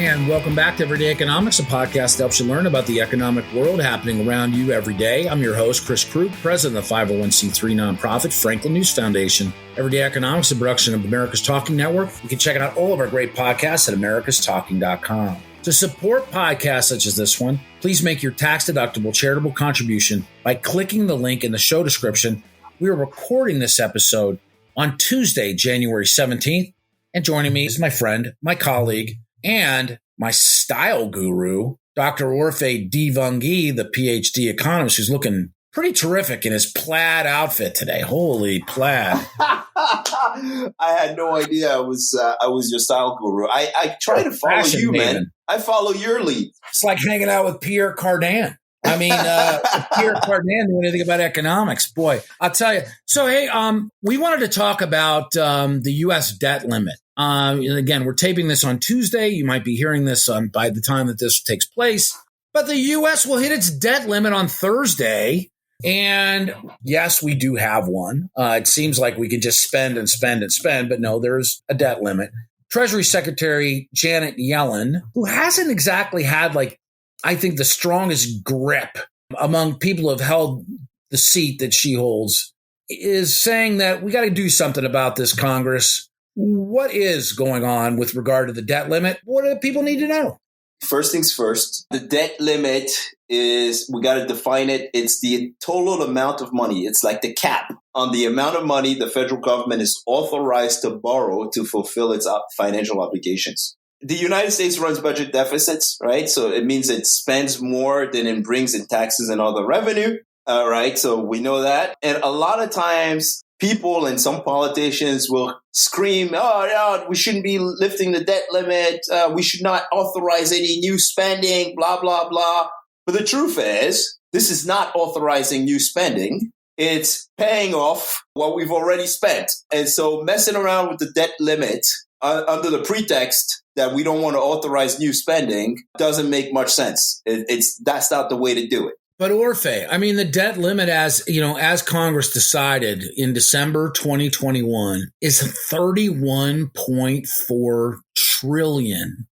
And welcome back to Everyday Economics, a podcast that helps you learn about the economic world happening around you every day. I'm your host, Chris Krug, president of the 501c3 nonprofit Franklin News Foundation. Everyday Economics is a production of America's Talking Network. You can check out all of our great podcasts at americastalking.com. To support podcasts such as this one, please make your tax-deductible charitable contribution by clicking the link in the show description. We are recording this episode on Tuesday, January 17th, and joining me is my friend, my colleague, and my style guru, Dr. Orphe Divounguy, the PhD economist, who's looking pretty terrific in his plaid outfit today. Holy plaid. I had no idea I was your style guru. I try to follow you, man. I follow your lead. It's like hanging out with Pierre Cardin. I mean, Pierre Cardin knew anything about economics. Boy, I'll tell you. So, hey, we wanted to talk about the U.S. debt limit. And again, we're taping this on Tuesday. You might be hearing this by the time that this takes place. But the U.S. will hit its debt limit on Thursday. And yes, we do have one. It seems like we can just spend and spend and spend. But no, there's a debt limit. Treasury Secretary Janet Yellen, who hasn't exactly had, I think, the strongest grip among people who have held the seat that she holds, is saying that we got to do something about this, Congress. What is going on with regard to the debt limit? What do people need to know? First things first, the debt limit is, we got to define it. It's the total amount of money. It's like the cap on the amount of money the federal government is authorized to borrow to fulfill its financial obligations. The United States runs budget deficits, right? So it means it spends more than it brings in taxes and other revenue, right? So we know that. And a lot of times people and some politicians will scream, oh, no, we shouldn't be lifting the debt limit. We should not authorize any new spending, blah, blah, blah. But the truth is, this is not authorizing new spending. It's paying off what we've already spent. And so messing around with the debt limit under the pretext that we don't want to authorize new spending doesn't make much sense. That's not the way to do it. But Orphe, I mean, the debt limit, as Congress decided in December 2021, is $31.4 trillion.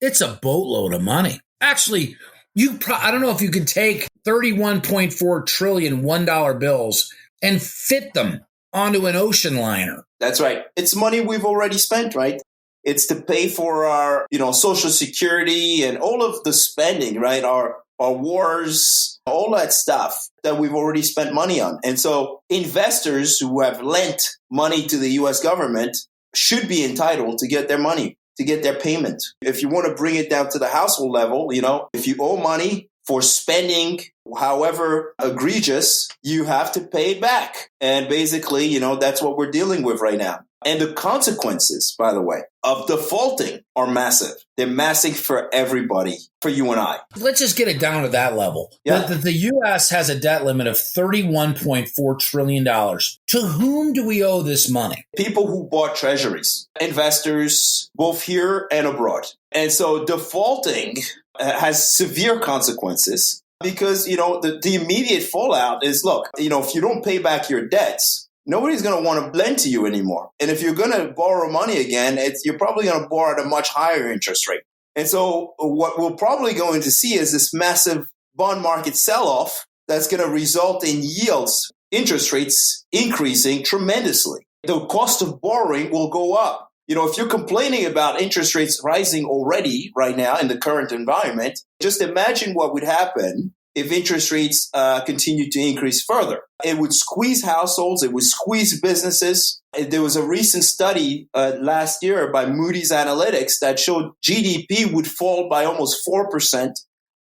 It's a boatload of money. Actually, I don't know if you could take 31.4 trillion $1 bills and fit them onto an ocean liner. That's right. It's money we've already spent, right? It's to pay for our, Social Security and all of the spending, right? Our wars, all that stuff that we've already spent money on. And so investors who have lent money to the U.S. government should be entitled to get their money, to get their payment. If you want to bring it down to the household level, if you owe money for spending however egregious, you have to pay it back. And basically, that's what we're dealing with right now. And the consequences, by the way, of defaulting are massive. They're massive for everybody, for you and I. Let's just get it down to that level. Yeah. The U.S. has a debt limit of $31.4 trillion. To whom do we owe this money? People who bought treasuries, investors, both here and abroad. And so defaulting has severe consequences because, the immediate fallout is, look, if you don't pay back your debts, nobody's going to want to lend to you anymore. And if you're going to borrow money again, you're probably going to borrow at a much higher interest rate. And so what we're probably going to see is this massive bond market sell-off that's going to result in yields, interest rates increasing tremendously. The cost of borrowing will go up. If you're complaining about interest rates rising already right now in the current environment, just imagine what would happen if interest rates continue to increase further. It would squeeze households. It would squeeze businesses. There was a recent study last year by Moody's Analytics that showed GDP would fall by almost 4%.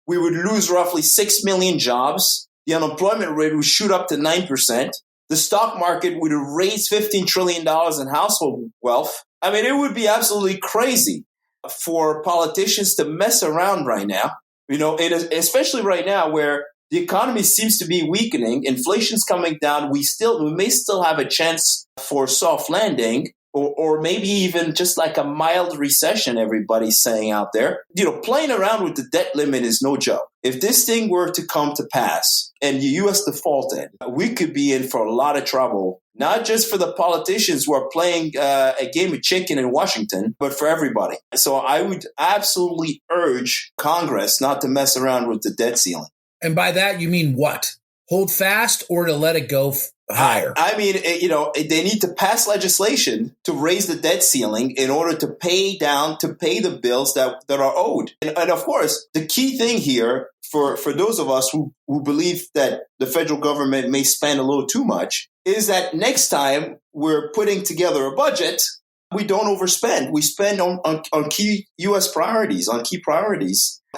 We would lose roughly 6 million jobs. The unemployment rate would shoot up to 9%. The stock market would raise $15 trillion in household wealth. I mean, it would be absolutely crazy for politicians to mess around right now. Especially right now where the economy seems to be weakening, inflation's coming down, we may still have a chance for soft landing or maybe even just like a mild recession, everybody's saying out there. Playing around with the debt limit is no joke. If this thing were to come to pass and the U.S. defaulted, we could be in for a lot of trouble not just for the politicians who are playing a game of chicken in Washington, but for everybody. So I would absolutely urge Congress not to mess around with the debt ceiling. And by that, you mean what? Hold fast or to let it go higher? I mean, they need to pass legislation to raise the debt ceiling in order to pay the bills that are owed. And of course, the key thing here for those of us who believe that the federal government may spend a little too much is that next time we're putting together a budget, we don't overspend. We spend on key U.S. priorities,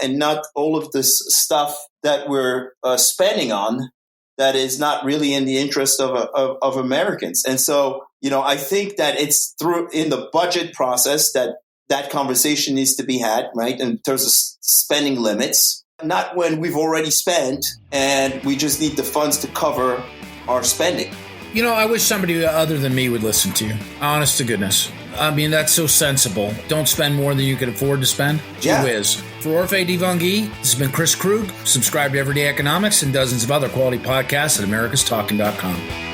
and not all of this stuff that we're spending on that is not really in the interest of Americans. And so, I think that it's in the budget process that conversation needs to be had, right, in terms of spending limits, not when we've already spent and we just need the funds to cover our spending. I wish somebody other than me would listen to you. Honest to goodness. I mean, that's so sensible. Don't spend more than you can afford to spend. Gee whiz. For Orphe Divounguy, this has been Chris Krug. Subscribe to Everyday Economics and dozens of other quality podcasts at americastalking.com.